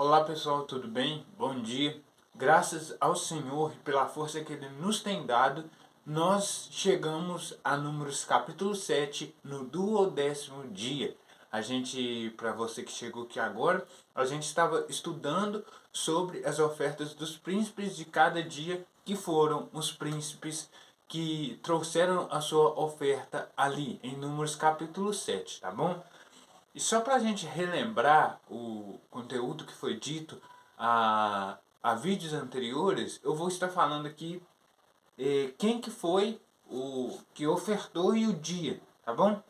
Olá pessoal, tudo bem? Bom dia. Graças ao Senhor e pela força que Ele nos tem dado, nós chegamos a Números capítulo 7 no 12º dia. Para você que chegou aqui agora, a gente estava estudando sobre as ofertas dos príncipes de cada dia, que foram os príncipes que trouxeram a sua oferta ali, em Números capítulo 7, tá bom? E só para a gente relembrar o conteúdo que foi dito a vídeos anteriores, eu vou estar falando aqui quem que foi o que ofertou e o dia, tá bom?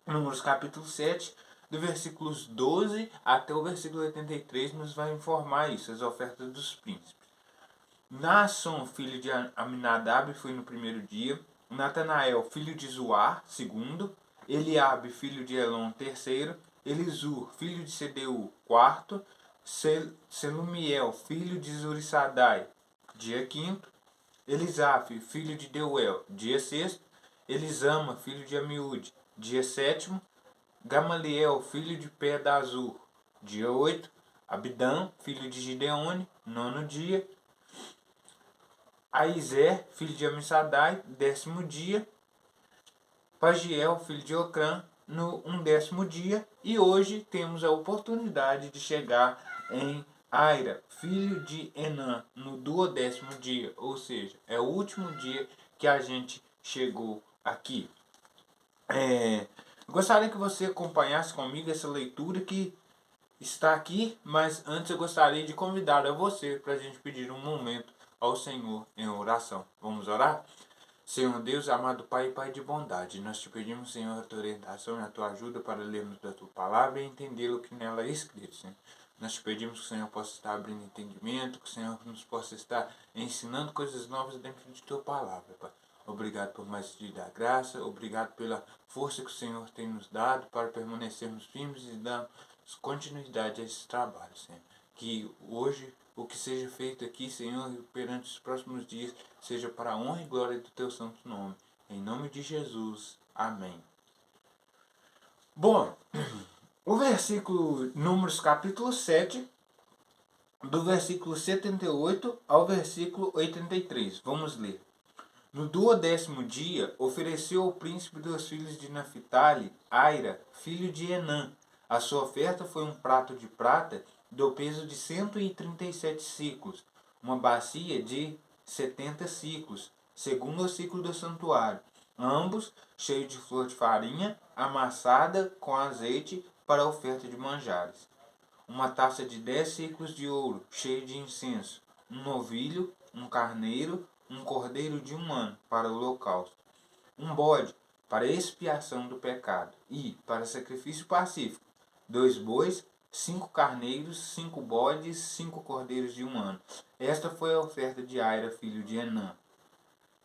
Números capítulo 7, do versículos 12 até o versículo 83, nos vai informar isso, as ofertas dos príncipes. Naasson, filho de Aminadab, foi no primeiro dia. Natanael, filho de Zuar, segundo. Eliabe, filho de Elon, terceiro. Elisur, filho de Sedeu, quarto. Selumiel, filho de Zurissadai, dia quinto. Elisaf, filho de Deuel, dia sexto. Elisama, filho de Amiúde, dia sétimo. Gamaliel, filho de Pedazur, dia oito. Abidã, filho de Gideone, nono dia. Aizé, filho de Amissadai, décimo dia. Pagiel, filho de Ocrã, no 11º dia. E hoje temos a oportunidade de chegar em Aira, filho de Enã, no 12º dia. Ou seja, é o último dia que a gente chegou aqui. Gostaria que você acompanhasse comigo essa leitura que está aqui, mas antes eu gostaria de convidar a você para a gente pedir um momento ao Senhor em oração. Vamos orar? Senhor Deus, amado Pai e Pai de bondade, nós te pedimos, Senhor, a tua orientação e a tua ajuda para lermos da tua palavra e entender o que nela é escrito, Senhor. Nós te pedimos que o Senhor possa estar abrindo entendimento, que o Senhor nos possa estar ensinando coisas novas dentro de tua palavra, Pai. Obrigado por mais dia da graça, obrigado pela força que o Senhor tem nos dado para permanecermos firmes e darmos continuidade a esse trabalho, Senhor. Que hoje o que seja feito aqui, Senhor, perante os próximos dias, seja para a honra e glória do teu santo nome. Em nome de Jesus. Amém. Bom, o versículo Números capítulo 7, do versículo 78 ao versículo 83. Vamos ler. No 12º dia, ofereceu o príncipe dos filhos de Naphtali, Aira, filho de Enã. A sua oferta foi um prato de prata do peso de 137 ciclos, uma bacia de 70 ciclos, segundo o ciclo do santuário, ambos cheios de flor de farinha, amassada com azeite para a oferta de manjares. Uma taça de 10 ciclos de ouro, cheia de incenso, um novilho, um carneiro, um cordeiro de 1 ano para o holocausto, um bode para expiação do pecado e, para sacrifício pacífico, 2 bois, 5 carneiros, 5 bodes, 5 cordeiros de 1 ano. Esta foi a oferta de Aira, filho de Enã.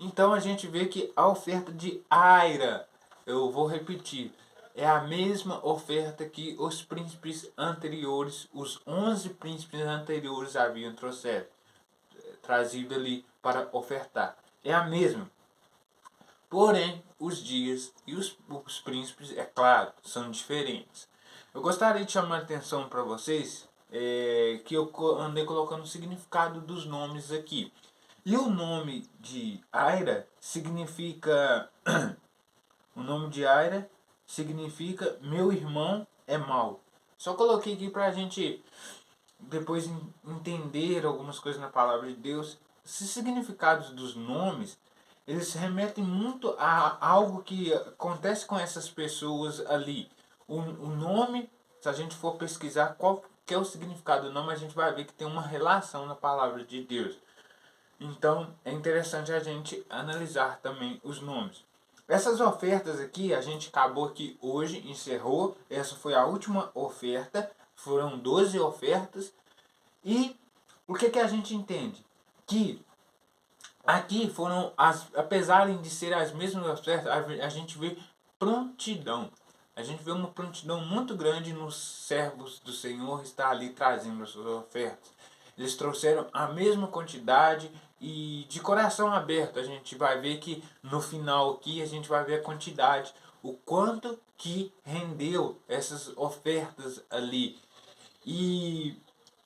Então a gente vê que a oferta de Aira, eu vou repetir, é a mesma oferta que os príncipes anteriores, os 11 príncipes anteriores haviam trazido ali para ofertar. É a mesma. Porém, os dias e os príncipes, é claro, são diferentes. Eu gostaria de chamar a atenção para vocês que eu andei colocando o significado dos nomes aqui. E o nome de Aira significa. O nome de Aira significa meu irmão é mau. Só coloquei aqui para a gente depois entender algumas coisas na palavra de Deus. Esses significados dos nomes, eles remetem muito a algo que acontece com essas pessoas ali. O nome, se a gente for pesquisar qual que é o significado do nome, a gente vai ver que tem uma relação na palavra de Deus. Então é interessante a gente analisar também os nomes. Essas ofertas aqui, a gente acabou aqui hoje, encerrou. Essa foi a última oferta. Foram 12 ofertas. E o que a gente entende? Que aqui foram, apesar de ser as mesmas ofertas, a gente vê prontidão. A gente vê uma prontidão muito grande nos servos do Senhor estar ali trazendo as suas ofertas. Eles trouxeram a mesma quantidade e de coração aberto. A gente vai ver que no final aqui a gente vai ver a quantidade, o quanto que rendeu essas ofertas ali. E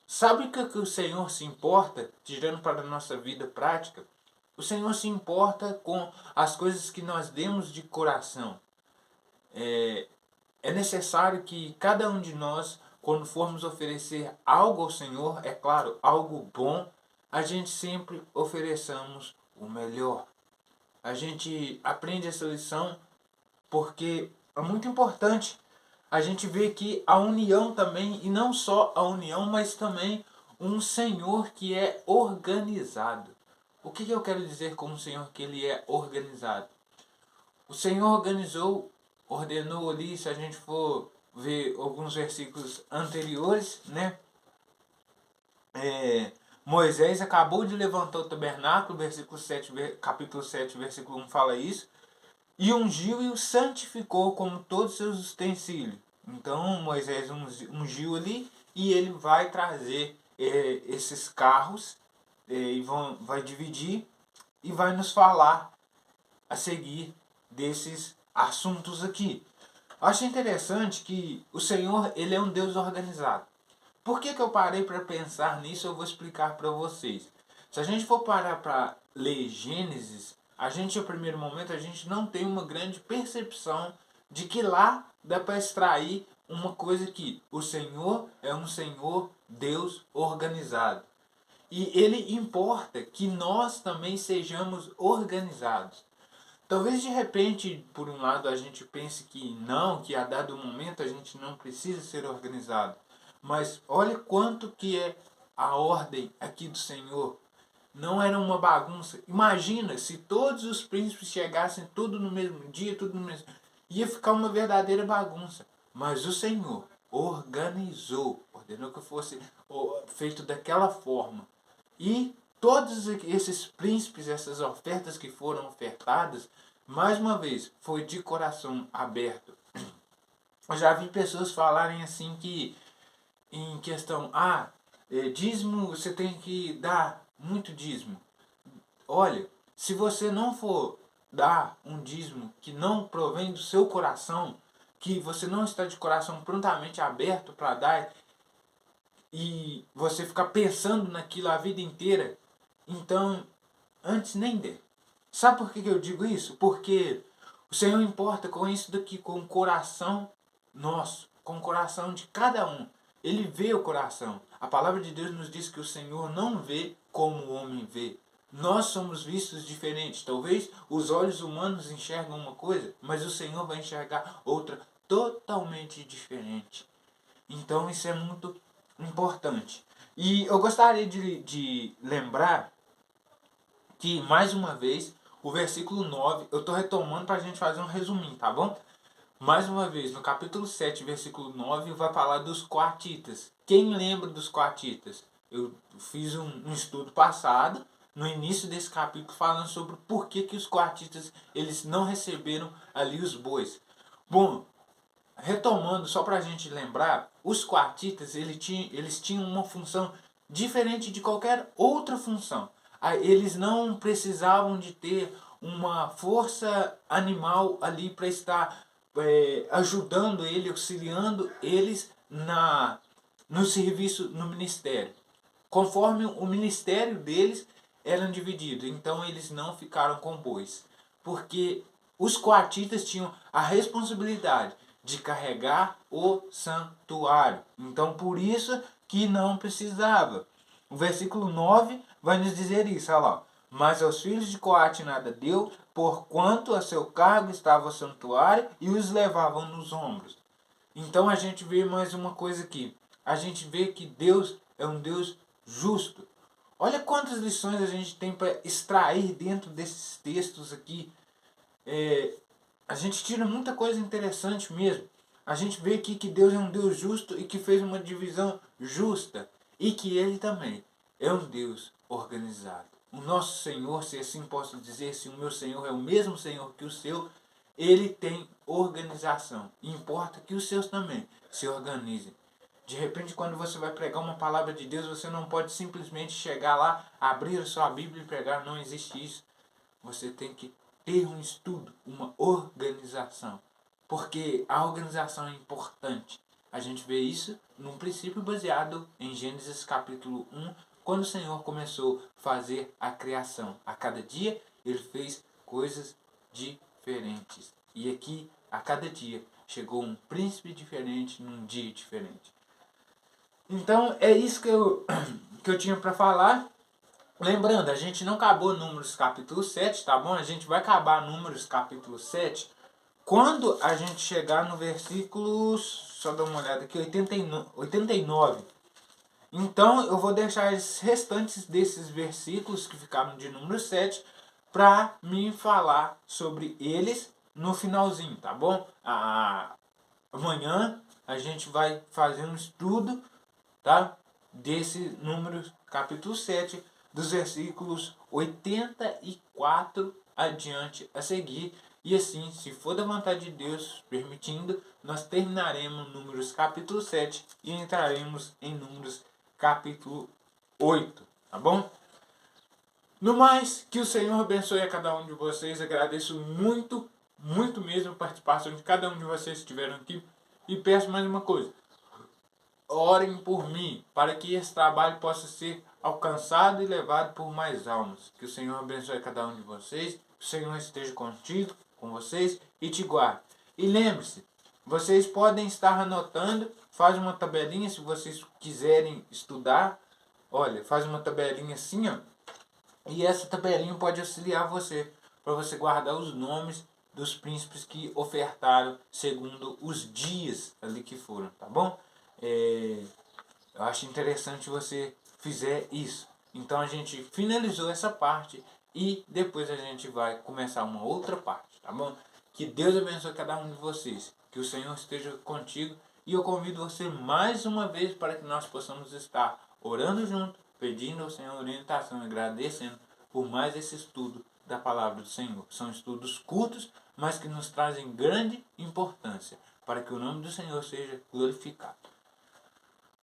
Sabe o que o Senhor se importa, tirando para a nossa vida prática? O Senhor se importa com as coisas que nós demos de coração. É necessário que cada um de nós, quando formos oferecer algo ao Senhor, é claro, algo bom, a gente sempre ofereçamos o melhor. A gente aprende essa lição porque é muito importante a gente ver que a união também, e não só a união, mas também um Senhor que é organizado. O que eu quero dizer com um Senhor que ele é organizado? O Senhor organizou, ordenou ali, se a gente for ver alguns versículos anteriores, né? Moisés acabou de levantar o tabernáculo, versículo 7, capítulo 7, versículo 1 fala isso, e ungiu e o santificou como todos os seus utensílios. Então Moisés ungiu ali e ele vai trazer esses carros e vai dividir e vai nos falar a seguir desses assuntos aqui. Acho interessante que o Senhor ele é um Deus organizado. Por que eu parei para pensar nisso? Eu vou explicar para vocês. Se a gente for parar para ler Gênesis, a gente, no primeiro momento, a gente não tem uma grande percepção de que lá dá para extrair uma coisa que o Senhor é um Senhor Deus organizado. E ele importa que nós também sejamos organizados. Talvez de repente, por um lado, a gente pense que não, que a dado momento a gente não precisa ser organizado. Mas olha quanto que é a ordem aqui do Senhor. Não era uma bagunça. Imagina se todos os príncipes chegassem tudo no mesmo dia, tudo no mesmo. Ia ficar uma verdadeira bagunça. Mas o Senhor organizou, ordenou que fosse feito daquela forma. E todos esses príncipes, essas ofertas que foram ofertadas, mais uma vez, foi de coração aberto. Eu já vi pessoas falarem assim que, em questão, dízimo, você tem que dar muito dízimo. Olha, se você não for dar um dízimo que não provém do seu coração, que você não está de coração prontamente aberto para dar, e você ficar pensando naquilo a vida inteira, então, antes nem dê. Sabe por que eu digo isso? Porque o Senhor importa com isso daqui, com o coração nosso, com o coração de cada um. Ele vê o coração. A palavra de Deus nos diz que o Senhor não vê como o homem vê. Nós somos vistos diferentes. Talvez os olhos humanos enxergam uma coisa, mas o Senhor vai enxergar outra totalmente diferente. Então isso é muito importante. E eu gostaria de lembrar que, mais uma vez, o versículo 9, eu estou retomando para a gente fazer um resuminho, tá bom? Mais uma vez, no capítulo 7, versículo 9, vai falar dos coatitas. Quem lembra dos coatitas? Eu fiz um estudo passado, no início desse capítulo, falando sobre por que os coatitas eles não receberam ali os bois. Bom, retomando, só para a gente lembrar, os quartitas eles tinham uma função diferente de qualquer outra função. Eles não precisavam de ter uma força animal ali para estar ajudando ele, auxiliando eles no serviço, no ministério. Conforme o ministério deles era dividido, então eles não ficaram com bois. Porque os coatitas tinham a responsabilidade de carregar o santuário. Então por isso que não precisava. O versículo 9 vai nos dizer isso, olha lá. Mas aos filhos de Coate nada deu, porquanto a seu cargo estava o santuário e os levavam nos ombros. Então a gente vê mais uma coisa aqui. A gente vê que Deus é um Deus justo. Olha quantas lições a gente tem para extrair dentro desses textos aqui. A gente tira muita coisa interessante mesmo. A gente vê aqui que Deus é um Deus justo e que fez uma divisão justa. E que Ele também é um Deus organizado. O nosso Senhor, se assim posso dizer, se o meu Senhor é o mesmo Senhor que o seu, Ele tem organização. E importa que os seus também se organizem. De repente, quando você vai pregar uma palavra de Deus, você não pode simplesmente chegar lá, abrir a sua Bíblia e pregar. Não existe isso. Você tem que ter um estudo, uma organização. Porque a organização é importante. A gente vê isso num princípio baseado em Gênesis capítulo 1, quando o Senhor começou a fazer a criação. A cada dia ele fez coisas diferentes. E aqui, a cada dia, chegou um príncipe diferente num dia diferente. Então é isso que eu tinha para falar. Lembrando, a gente não acabou Números capítulo 7, tá bom? A gente vai acabar Números capítulo 7 quando a gente chegar no versículo, só dar uma olhada aqui, 89. Então eu vou deixar os restantes desses versículos que ficaram de número 7 para me falar sobre eles no finalzinho, tá bom? Amanhã a gente vai fazer um estudo, tá? Desse número capítulo 7, dos versículos 84 adiante a seguir. E assim, se for da vontade de Deus, permitindo, nós terminaremos Números capítulo 7 e entraremos em Números capítulo 8, tá bom? No mais, que o Senhor abençoe a cada um de vocês. Agradeço muito, muito mesmo a participação de cada um de vocês que estiveram aqui. E peço mais uma coisa. Orem por mim, para que esse trabalho possa ser alcançado e levado por mais almas. Que o Senhor abençoe cada um de vocês. Que o Senhor esteja contigo, com vocês e te guarde. E lembre-se, vocês podem estar anotando, faz uma tabelinha se vocês quiserem estudar. Olha, faz uma tabelinha assim, ó. E essa tabelinha pode auxiliar você, para você guardar os nomes dos príncipes que ofertaram segundo os dias ali que foram, tá bom? Eu acho interessante você fizer isso. Então a gente finalizou essa parte e depois a gente vai começar uma outra parte, tá bom? Que Deus abençoe cada um de vocês. Que o Senhor esteja contigo. E eu convido você mais uma vez para que nós possamos estar orando junto, pedindo ao Senhor orientação, agradecendo por mais esse estudo da palavra do Senhor. São estudos curtos, mas que nos trazem grande importância para que o nome do Senhor seja glorificado.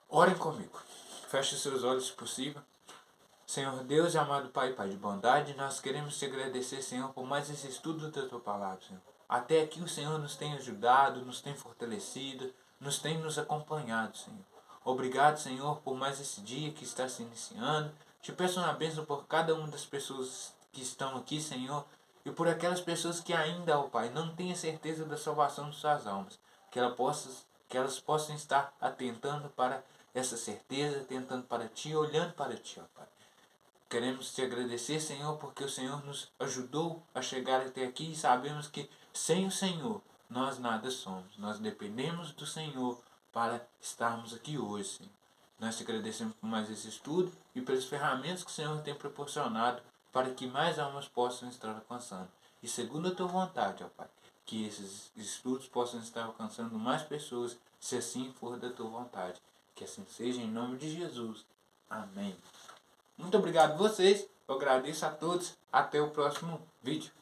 Orem comigo. Feche seus olhos se possível. Senhor Deus e amado Pai, Pai de bondade, nós queremos te agradecer, Senhor, por mais esse estudo da Tua Palavra, Senhor. Até aqui o Senhor nos tem ajudado, nos tem fortalecido, nos acompanhado, Senhor. Obrigado, Senhor, por mais esse dia que está se iniciando. Te peço uma bênção por cada uma das pessoas que estão aqui, Senhor, e por aquelas pessoas que ainda, ó Pai, não têm a certeza da salvação de suas almas. Que elas possam estar atentando para essa certeza, atentando para Ti, olhando para Ti, ó Pai. Queremos te agradecer, Senhor, porque o Senhor nos ajudou a chegar até aqui e sabemos que sem o Senhor nós nada somos. Nós dependemos do Senhor para estarmos aqui hoje, Senhor. Nós te agradecemos por mais esse estudo e pelas ferramentas que o Senhor tem proporcionado para que mais almas possam estar alcançando. E segundo a Tua vontade, ó Pai, que esses estudos possam estar alcançando mais pessoas, se assim for da Tua vontade. Que assim seja, em nome de Jesus. Amém. Muito obrigado a vocês, eu agradeço a todos, até o próximo vídeo.